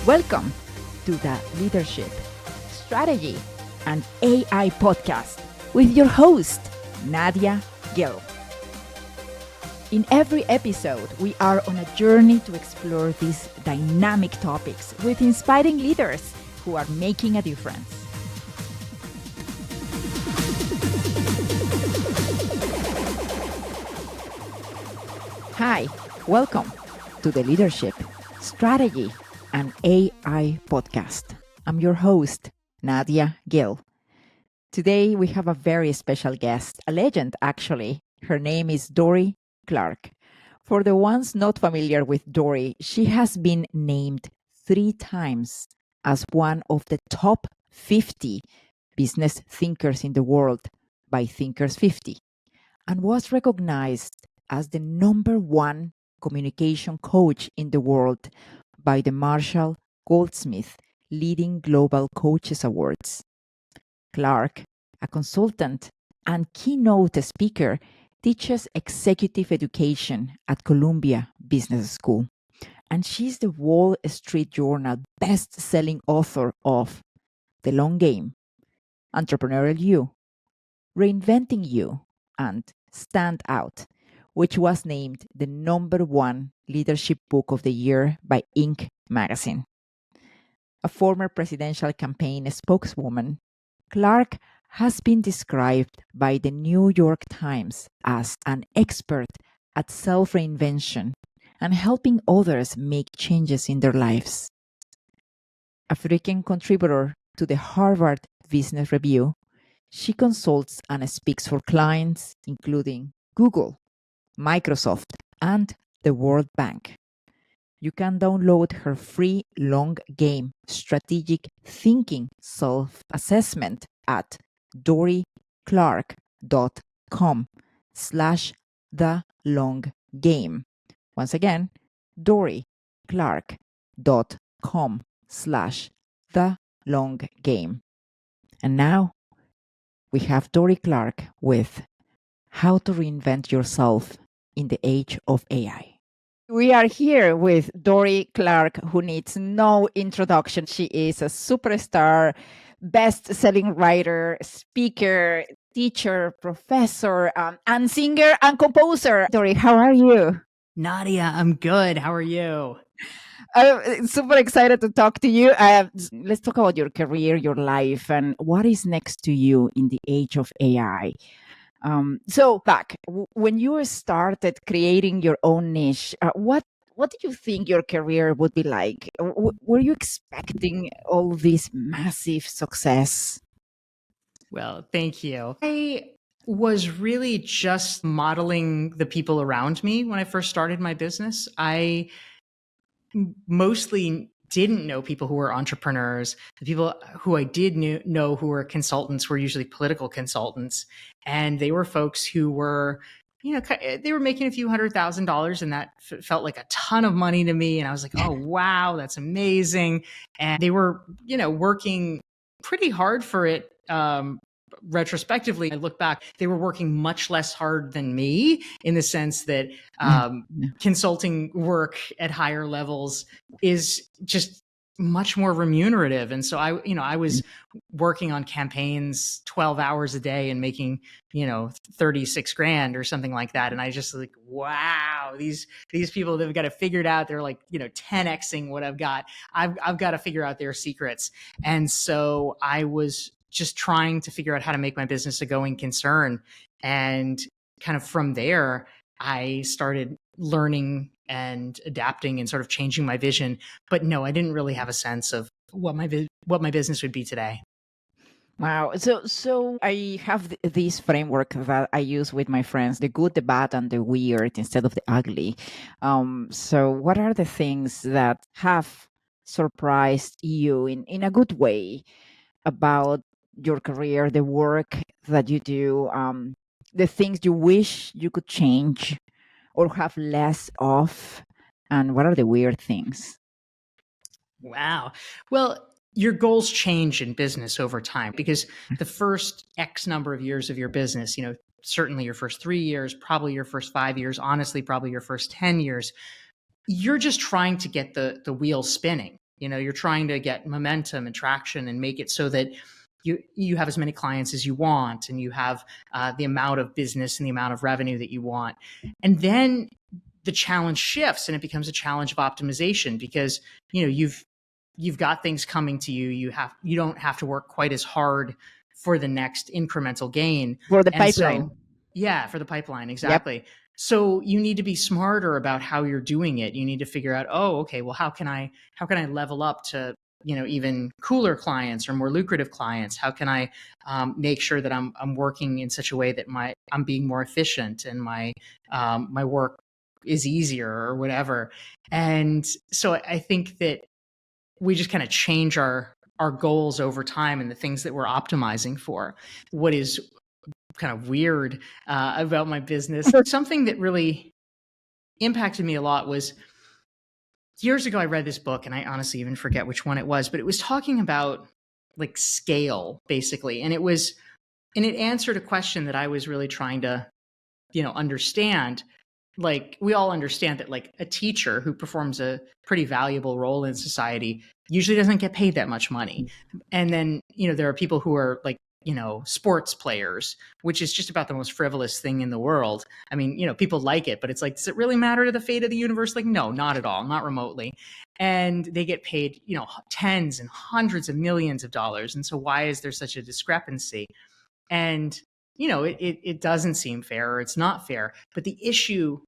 Welcome to the Leadership, Strategy, and AI podcast with your host, Nadia Gill. In every episode, we are on a journey to explore these dynamic topics with inspiring leaders who are making a difference. Hi, welcome to the Leadership, Strategy, and AI podcast. I'm your host, Nadia Gill. Today, we have a very special guest, a legend actually. Her name is Dorie Clark. For the ones not familiar with Dorie, she has been named 3 times as one of the top 50 business thinkers in the world by Thinkers 50 and was recognized as the #1 communication coach in the world by the Marshall Goldsmith Leading Global Coaches Awards. Clark, a consultant and keynote speaker, teaches executive education at Columbia Business School. And she's the Wall Street Journal best-selling author of The Long Game, Entrepreneurial You, Reinventing You, and Stand Out, which was named the #1 leadership book of the year by Inc. magazine. A former presidential campaign spokeswoman, Clark has been described by the New York Times as an expert at self-reinvention and helping others make changes in their lives. A frequent contributor to the Harvard Business Review, she consults and speaks for clients including Google, Microsoft, and the World Bank. You can download her free Long Game Strategic Thinking Self-Assessment at dorieclark.com/thelonggame. Once again, dorieclark.com/thelonggame. And now we have Dorie Clark with How to Reinvent Yourself in the Age of AI. We are here with Dorie Clark, who needs no introduction. She is a superstar, best-selling writer, speaker, teacher, professor, and singer and composer. Dorie, how are you? Nadia, I'm good. How are you? I'm super excited to talk to you. Let's talk about your career, your life, and what is next to you in the age of AI. So back when you started creating your own niche, what did you think your career would be like? Were you expecting all this massive success? Well, thank you. I was really just modeling the people around me when I first started my business. I mostly didn't know people who were entrepreneurs. The people who I did know who were consultants were usually political consultants. And they were folks who were, they were making a few $100,000, and that felt like a ton of money to me. And I was like, oh, wow, that's amazing. And they were, working pretty hard for it. Retrospectively, I look back, they were working much less hard than me in the sense that consulting work at higher levels is just much more remunerative. And so I was working on campaigns 12 hours a day and making, 36 grand or something like that. And I just like, wow, these people, they've got it figured out. They're like, 10xing what I've got. I've got to figure out their secrets. And so I was just trying to figure out how to make my business a going concern. And kind of from there, I started learning and adapting and sort of changing my vision. But no, I didn't really have a sense of what my business would be today. Wow. So I have this framework that I use with my friends, the good, the bad, and the weird instead of the ugly. So what are the things that have surprised you in a good way about your career, the work that you do, the things you wish you could change or have less of, and what are the weird things? Wow. Well, your goals change in business over time because the first X number of years of your business, certainly your first 3 years, probably your first 5 years, honestly, probably your first 10 years, you're just trying to get the wheel spinning. You're trying to get momentum and traction and make it so that you have as many clients as you want, and you have the amount of business and the amount of revenue that you want. And then the challenge shifts, and it becomes a challenge of optimization, because you've got things coming to you. You don't have to work quite as hard for the next incremental gain. For the And pipeline. so, yeah, for the pipeline, Yep. exactly. So you need to be smarter about how you're doing it. You need to figure out, oh, okay, well, how can I level up to even cooler clients or more lucrative clients? How can I make sure that I'm working in such a way that I'm being more efficient, and my work is easier, or whatever. And so I think that we just kind of change our goals over time and the things that we're optimizing for. What is kind of weird about my business, something that really impacted me a lot, was years ago I read this book, and I honestly even forget which one it was, but it was talking about like scale, basically. And it answered a question that I was really trying to understand. Like, we all understand that like a teacher who performs a pretty valuable role in society usually doesn't get paid that much money. And then there are people who are like sports players, which is just about the most frivolous thing in the world. I mean, people like it, but it's like, does it really matter to the fate of the universe? Like, no, not at all, not remotely. And they get paid tens and hundreds of millions of dollars. And so why is there such a discrepancy? And it doesn't seem fair, or it's not fair. But the issue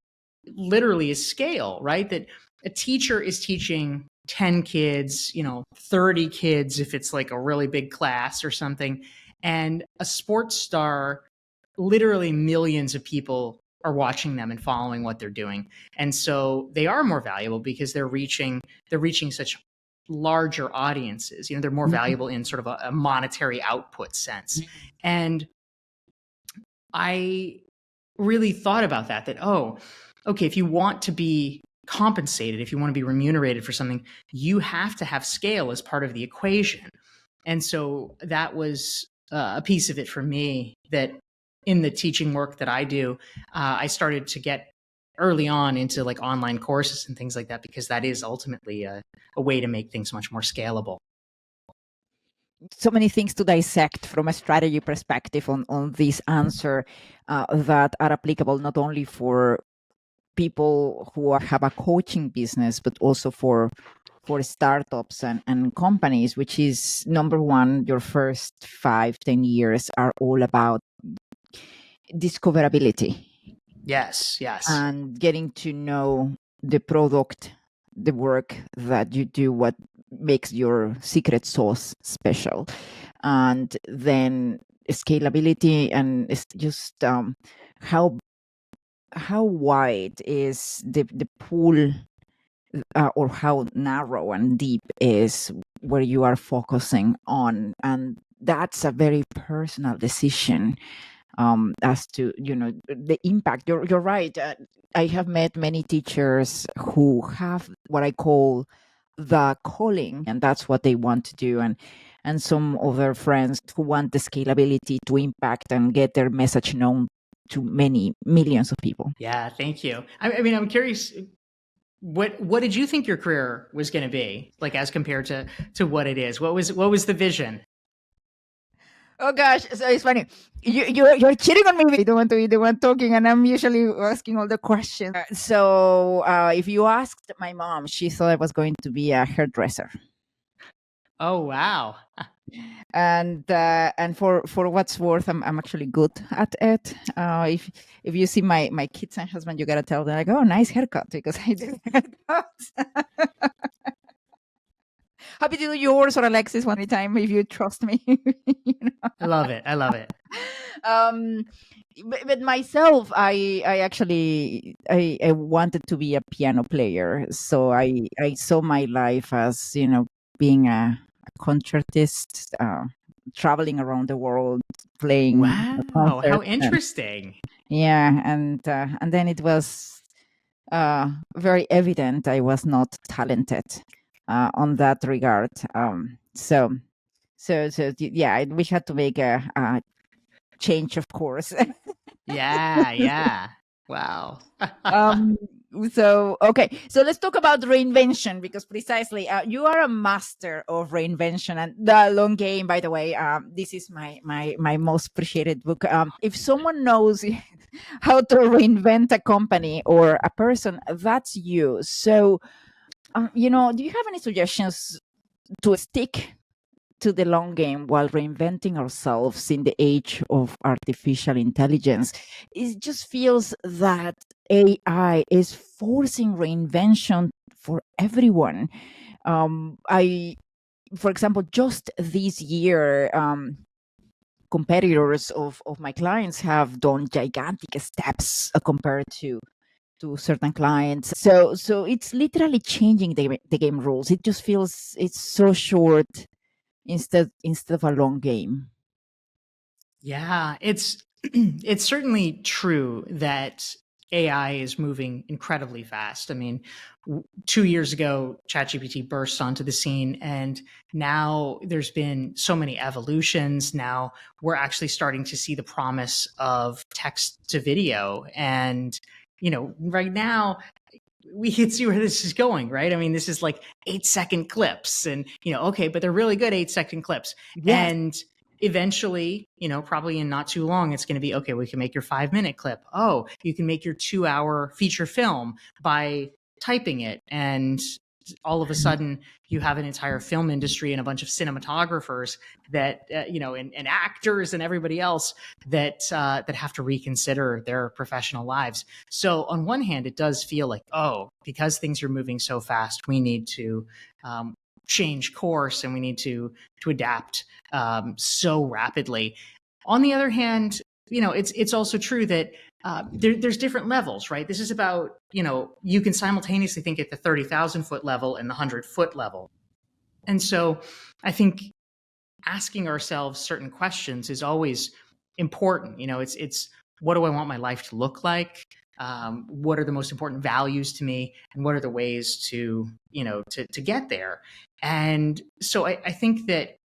literally is scale, right? That a teacher is teaching 10 kids, 30 kids if it's like a really big class or something. And a sports star, literally millions of people are watching them and following what they're doing. And so they are more valuable because they're reaching such larger audiences. They're more valuable in sort of a monetary output sense. And I really thought about that, oh, okay, if you want to be compensated, if you want to be remunerated for something, you have to have scale as part of the equation. And so that was a piece of it for me, that in the teaching work that I do, I started to get early on into like online courses and things like that, because that is ultimately a way to make things much more scalable. So many things to dissect from a strategy perspective on this answer that are applicable not only for people who have a coaching business, but also for startups and companies, which is number one, your first 5-10 years are all about discoverability. Yes. And getting to know the product, the work that you do, what makes your secret sauce special. And then scalability, and it's just how wide is the pool, or how narrow and deep is where you are focusing on. And that's a very personal decision as to the impact. You're right. I have met many teachers who have what I call the calling, and that's what they want to do, and some other friends who want the scalability to impact and get their message known to many millions of people. Yeah, thank you. I mean, I'm curious, what did you think your career was going to be like as compared to what it is? What was the vision? Oh gosh, so it's funny. You're cheating on me. I don't want to be the one talking, and I'm usually asking all the questions. So if you asked my mom, she thought I was going to be a hairdresser. Oh wow! And for what's worth, I'm actually good at it. If you see my kids and husband, you gotta tell them like, oh, nice haircut, because I do haircuts. Happy to do yours or Alexis one time if you trust me. I love it. But myself, I actually I wanted to be a piano player, so I saw my life as being a concertist, traveling around the world playing. Wow, how interesting! And then it was very evident I was not talented on that regard. So yeah, we had to make a change of course. Yeah. Wow. Um, okay, so let's talk about reinvention, because precisely you are a master of reinvention and the long game. By the way, this is my most appreciated book. If someone knows how to reinvent a company or a person, that's you. So, do you have any suggestions to stick to the long game while reinventing ourselves in the age of artificial intelligence? It just feels that AI is forcing reinvention for everyone. I, for example, just this year, competitors of my clients have done gigantic steps compared to certain clients. So it's literally changing the game rules. It just feels it's so short instead of a long game. Yeah, it's it's certainly true that AI is moving incredibly fast. I mean, 2 years ago, ChatGPT burst onto the scene, and now there's been so many evolutions. Now we're actually starting to see the promise of text to video, and right now we can see where this is going, right? I mean, this is like 8-second clips, and okay, but they're really good 8-second clips. Yes. And eventually, probably in not too long, it's going to be okay. We can make your 5-minute clip. Oh, you can make your 2-hour feature film by typing it, and all of a sudden you have an entire film industry and a bunch of cinematographers that and actors and everybody else that have to reconsider their professional lives. So on one hand, it does feel like, oh, because things are moving so fast, we need to change course, and we need to adapt so rapidly. On the other hand, it's also true that there's different levels, right? This is about, you can simultaneously think at the 30,000-foot level and the 100-foot level. And so I think asking ourselves certain questions is always important. It's what do I want my life to look like? What are the most important values to me, and what are the ways to to get there? And so I think that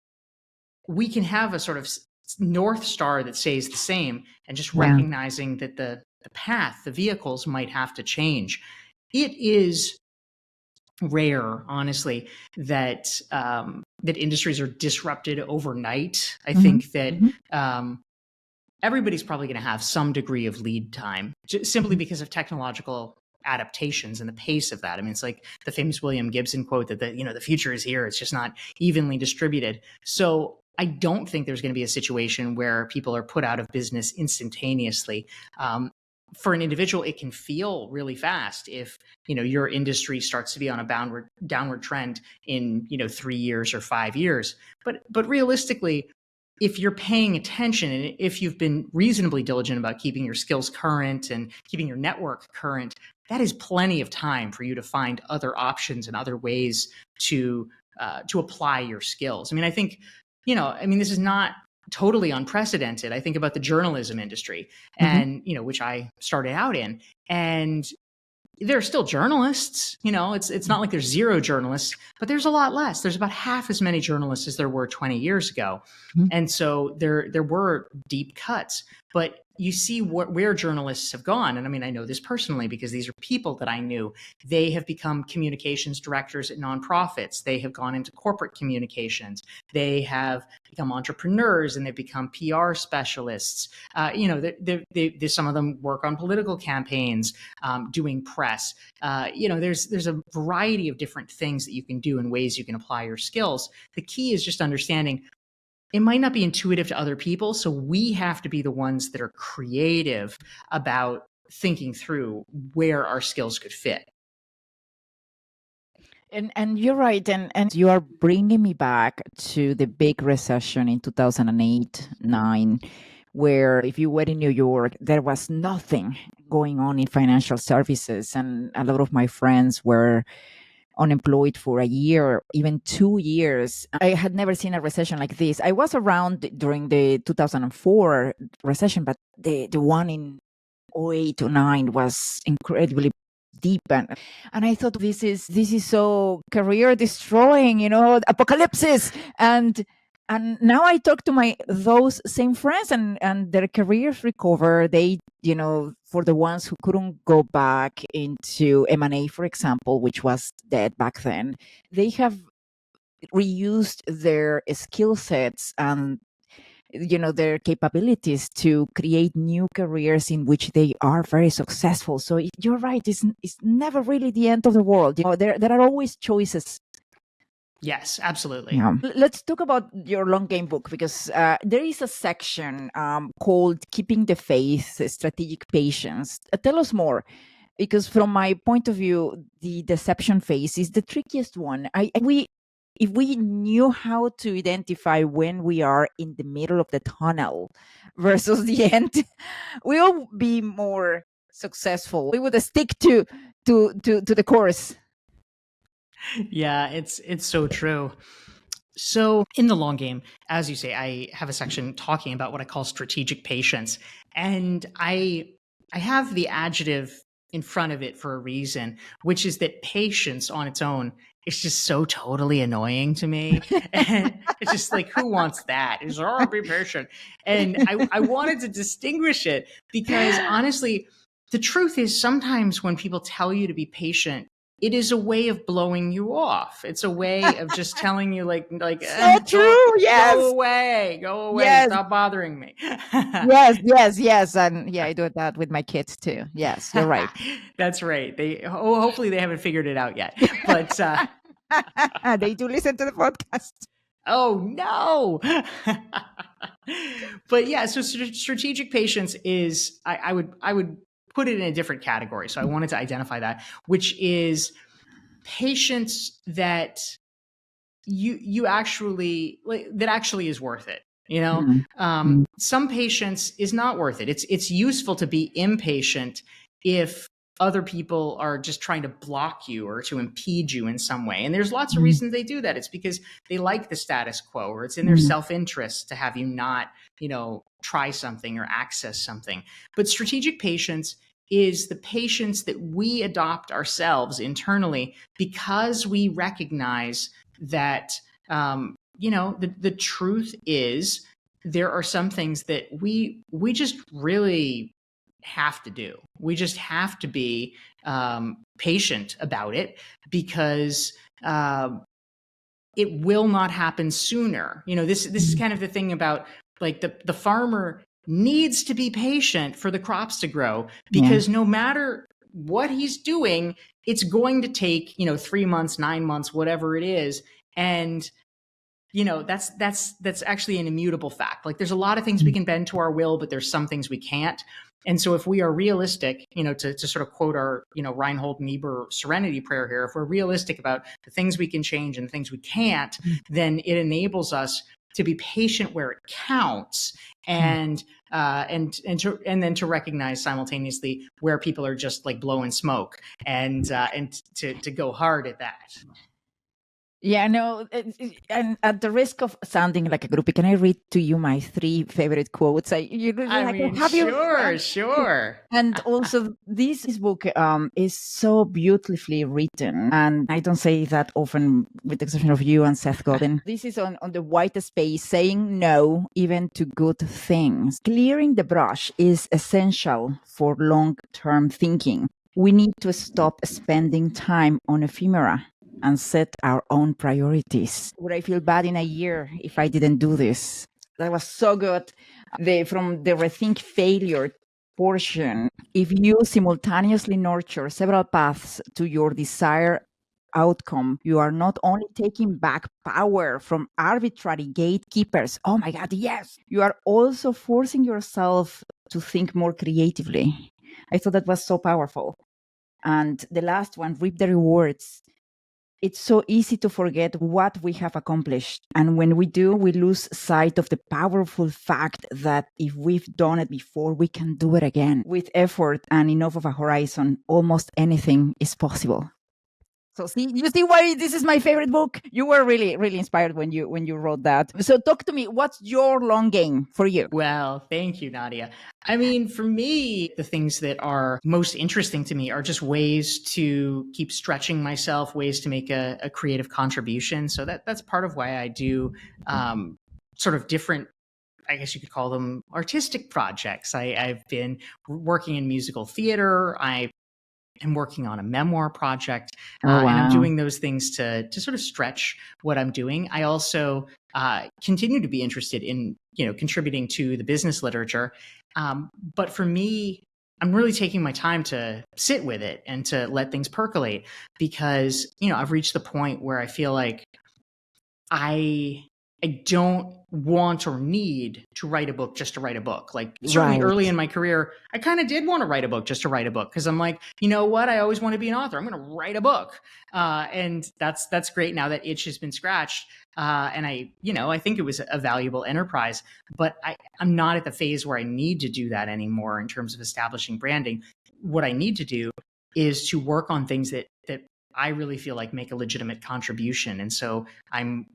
we can have a sort of north star that stays the same, and just Yeah. recognizing that the path, the vehicles might have to change. It is rare, honestly, that industries are disrupted overnight. I Mhm, think that mhm, everybody's probably going to have some degree of lead time, simply mhm. because of technological adaptations and the pace of that. I mean, it's like the famous William Gibson quote that the future is here. It's just not evenly distributed. So I don't think there's going to be a situation where people are put out of business instantaneously. For an individual, it can feel really fast if your industry starts to be on a downward trend in 3 years or 5 years. But realistically, if you're paying attention, and if you've been reasonably diligent about keeping your skills current and keeping your network current, that is plenty of time for you to find other options and other ways to apply your skills. I mean, I think, this is not totally unprecedented. I think about the journalism industry, Mhm. and which I started out in, and there are still journalists. It's not like there's zero journalists, but there's a lot less. There's about half as many journalists as there were 20 years ago. Mhm. And so there were deep cuts, but you see where journalists have gone. And I mean, I know this personally because these are people that I knew. They have become communications directors at nonprofits. They have gone into corporate communications. They have become entrepreneurs, and they've become PR specialists. Some of them work on political campaigns, doing press. There's a variety of different things that you can do and ways you can apply your skills. The key is just understanding it might not be intuitive to other people, so we have to be the ones that are creative about thinking through where our skills could fit. And you're right, and you are bringing me back to the big recession in 2008, 9, where if you were in New York, there was nothing going on in financial services, and a lot of my friends were unemployed for a year, even 2 years. I had never seen a recession like this. I was around during the 2004 recession, but the one in 08 to 9 was incredibly deep, and I thought this is so career destroying, apocalypse. And And now I talk to those same friends, and their careers recover. They, for the ones who couldn't go back into M&A, for example, which was dead back then, they have reused their skill sets and their capabilities to create new careers in which they are very successful. So you're right, it's never really the end of the world. There are always choices. Yes, absolutely. Yeah. Let's talk about your long game book, because there is a section called Keeping the Faith, Strategic Patience. Tell us more, because from my point of view, the deception phase is the trickiest one. If we knew how to identify when we are in the middle of the tunnel versus the end, we will be more successful. We would stick to the course. Yeah, it's so true. So in the long game, as you say, I have a section talking about what I call strategic patience. And I have the adjective in front of it for a reason, which is that patience on its own is just so totally annoying to me. And it's just like, who wants that? It's, oh, be patient. And I wanted to distinguish it because honestly, the truth is sometimes when people tell you to be patient, it is a way of blowing you off. It's a way of just telling you like So true. Yes. Go away, Yes. stop bothering me. yes, and yeah, I do that with my kids too. Yes, you're right. That's right. Hopefully they haven't figured it out yet, but they do listen to the podcast. Oh no. But yeah, so strategic patience is I would put it in a different category. So I wanted to identify that, which is patience that you actually that actually is worth it. Some patience is not worth it. It's useful to be impatient if other people are just trying to block you or to impede you in some way. And there's lots of reasons they do that. It's because they like the status quo, or it's in their self-interest to have you not, try something or access something. But strategic patience is the patience that we adopt ourselves internally because we recognize that, the truth is there are some things that we just really have to do. We just have to be patient about it because it will not happen sooner. This is kind of the thing about like the farmer needs to be patient for the crops to grow because no matter what he's doing, it's going to take 3 months, 9 months, whatever it is, and that's actually an immutable fact. Like there's a lot of things we can bend to our will, but there's some things we can't. And so if we are realistic, to sort of quote our, Reinhold Niebuhr serenity prayer here, if we're realistic about the things we can change and the things we can't, then it enables us to be patient where it counts and then to recognize simultaneously where people are just like blowing smoke and to go hard at that. Yeah, no, and at the risk of sounding like a groupie, can I read to you my 3 favorite quotes? Sure. And also, this book is so beautifully written, and I don't say that often, with the exception of you and Seth Godin. This is on the white space, saying no, even to good things. Clearing the brush is essential for long-term thinking. We need to stop spending time on ephemera and set our own priorities. Would I feel bad in a year if I didn't do this? That was so good. From the rethink failure portion, if you simultaneously nurture several paths to your desired outcome, you are not only taking back power from arbitrary gatekeepers. Oh my God, yes. You are also forcing yourself to think more creatively. I thought that was so powerful. And the last one, reap the rewards. It's so easy to forget what we have accomplished. And when we do, we lose sight of the powerful fact that if we've done it before, we can do it again. With effort and enough of a horizon, almost anything is possible. So you see why this is my favorite book? You were really, really inspired when you wrote that. So talk to me, what's your long game for you? Well, thank you, Nadia. I mean, for me, the things that are most interesting to me are just ways to keep stretching myself, ways to make a creative contribution. So that's part of why I do sort of different, I guess you could call them artistic projects. I've been working in musical theater. I am working on a memoir project, Oh, and I'm wow. doing those things to sort of stretch what I'm doing. I also continue to be interested in contributing to the business literature, but for me, I'm really taking my time to sit with it and to let things percolate, because I've reached the point where I feel like I I don't want or need to write a book just to write a book. Like, certainly early Right. in my career, I kind of did want to write a book just to write a book, because I'm like, you know what? I always want to be an author. I'm going to write a book, and that's great. Now that itch has been scratched, and I think it was a valuable enterprise. But I'm not at the phase where I need to do that anymore in terms of establishing branding. What I need to do is to work on things that I really feel like make a legitimate contribution. And so I'm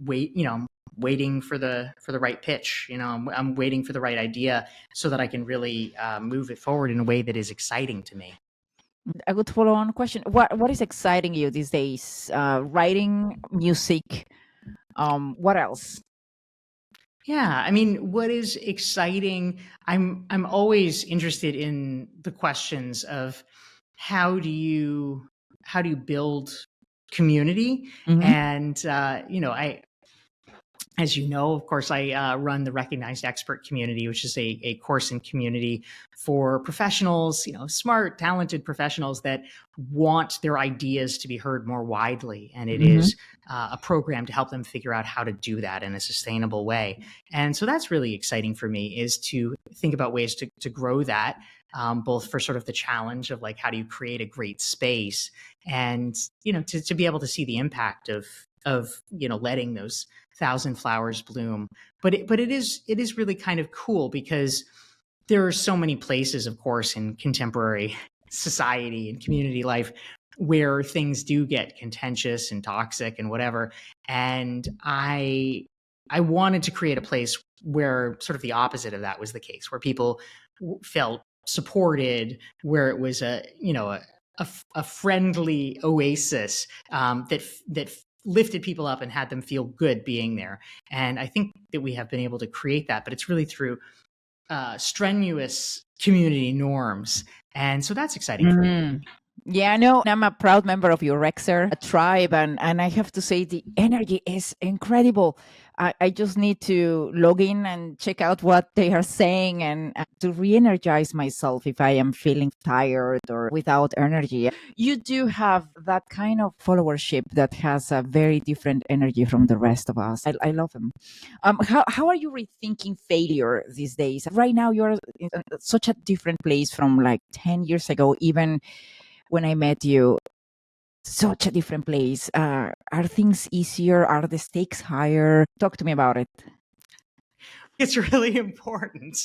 waiting for the right pitch. I'm waiting for the right idea so that I can really move it forward in a way that is exciting to me. A good follow-on question. What is exciting you these days? Writing, music, what else? Yeah, I mean, what is exciting? I'm always interested in the questions of how do you how do you build community? Mhm. And I as you know, of course, I run the Recognized Expert Community, which is a course and community for professionals, smart, talented professionals that want their ideas to be heard more widely. And it Mhm. is a program to help them figure out how to do that in a sustainable way. And so that's really exciting for me, is to think about ways to grow that, both for sort of the challenge of like, how do you create a great space, and, to be able to see the impact of letting those thousand flowers bloom. But it is really kind of cool, because there are so many places, of course, in contemporary society and community life where things do get contentious and toxic and whatever. And I wanted to create a place where sort of the opposite of that was the case, where people felt supported, where it was a friendly oasis, that lifted people up and had them feel good being there. And I think that we have been able to create that, but it's really through strenuous community norms. And so that's exciting for me. Mm. Yeah, I know. I'm a proud member of your Rexer tribe, and I have to say the energy is incredible. I just need to log in and check out what they are saying, and to re-energize myself if I am feeling tired or without energy. You do have that kind of followership that has a very different energy from the rest of us. I love them. How are you rethinking failure these days? Right now, you're in such a different place from like 10 years ago, even when I met you. Such a different place. Are things easier? Are the stakes higher? Talk to me about it. It's really important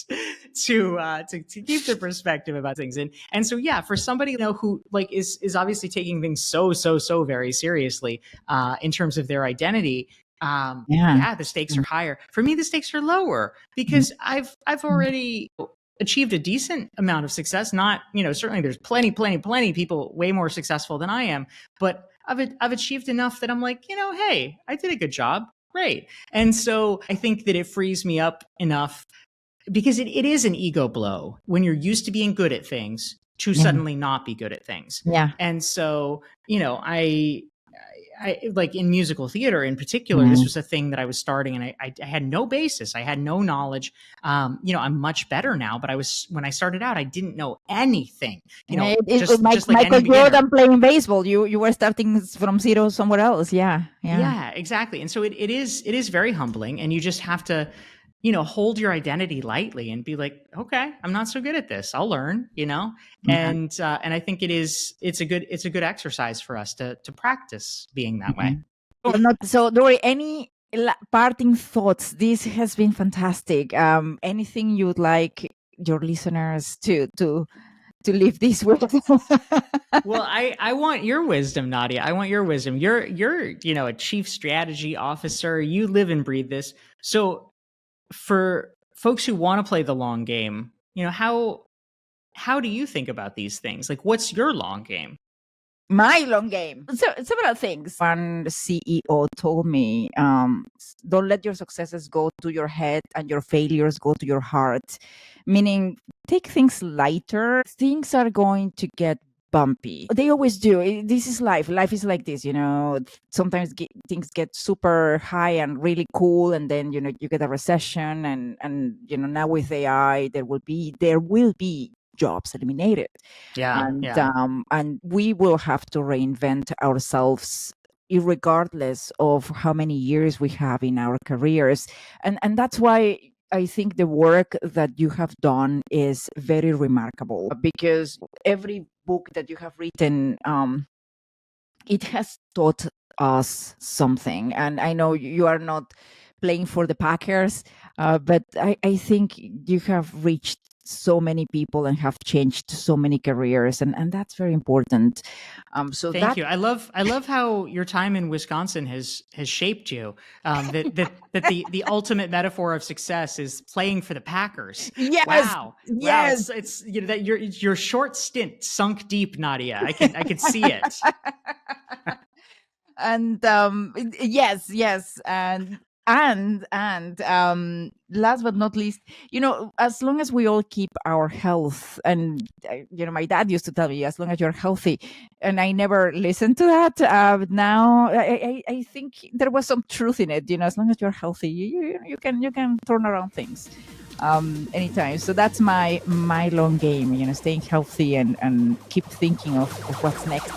to keep the perspective about things. And so, yeah, for somebody who like is obviously taking things so very seriously, in terms of their identity. Yeah. Yeah, the stakes are higher. For me, the stakes are lower, Mhm. because I've already achieved a decent amount of success. Not, certainly there's plenty people way more successful than I am, but I've achieved enough that I'm like, hey, I did a good job. Great. And so I think that it frees me up enough, because it is an ego blow when you're used to being good at things to Yeah. suddenly not be good at things. Yeah. And so, I like in musical theater in particular, this Mhm. was a thing that I was starting, and I had no basis. I had no knowledge. I'm much better now, but when I started out, I didn't know anything, It was just like any Michael beginner. Jordan playing baseball. You were starting from zero somewhere else. Yeah. Yeah. Yeah, exactly. And so it is very humbling, and you just have to, hold your identity lightly and be like, okay, I'm not so good at this. I'll learn. Yeah. And I think it's a good exercise for us to practice being that Yeah. way. So, Dory, any parting thoughts? This has been fantastic. Anything you'd like your listeners to leave this with? Well, I want your wisdom, Nadia. I want your wisdom. You're a chief strategy officer. You live and breathe this. So for folks who want to play the long game, how do you think about these things? Like, what's your long game? My long game. So several things. One CEO told me, don't let your successes go to your head and your failures go to your heart. Meaning, take things lighter. Things are going to get bumpy. They always do. This is life. Life is like this, sometimes things get super high and really cool, and then you get a recession, and now with AI there will be jobs eliminated, Yeah, and yeah. and we will have to reinvent ourselves regardless of how many years we have in our careers, and that's why I think the work that you have done is very remarkable, because every book that you have written, it has taught us something. And I know you are not playing for the Packers, but I think you have reached so many people and have changed so many careers, and that's very important. So Thank that you. I love how your time in Wisconsin has shaped you. That the ultimate metaphor of success is playing for the Packers. yes, Wow, wow. yes. It's that your short stint sunk deep, Nadia. I can see it. And yes, and last but not least, as long as we all keep our health, and my dad used to tell me, as long as you're healthy, and I never listened to that. But now I think there was some truth in it. As long as you're healthy, you can turn around things anytime. So that's my long game, staying healthy and keep thinking of what's next.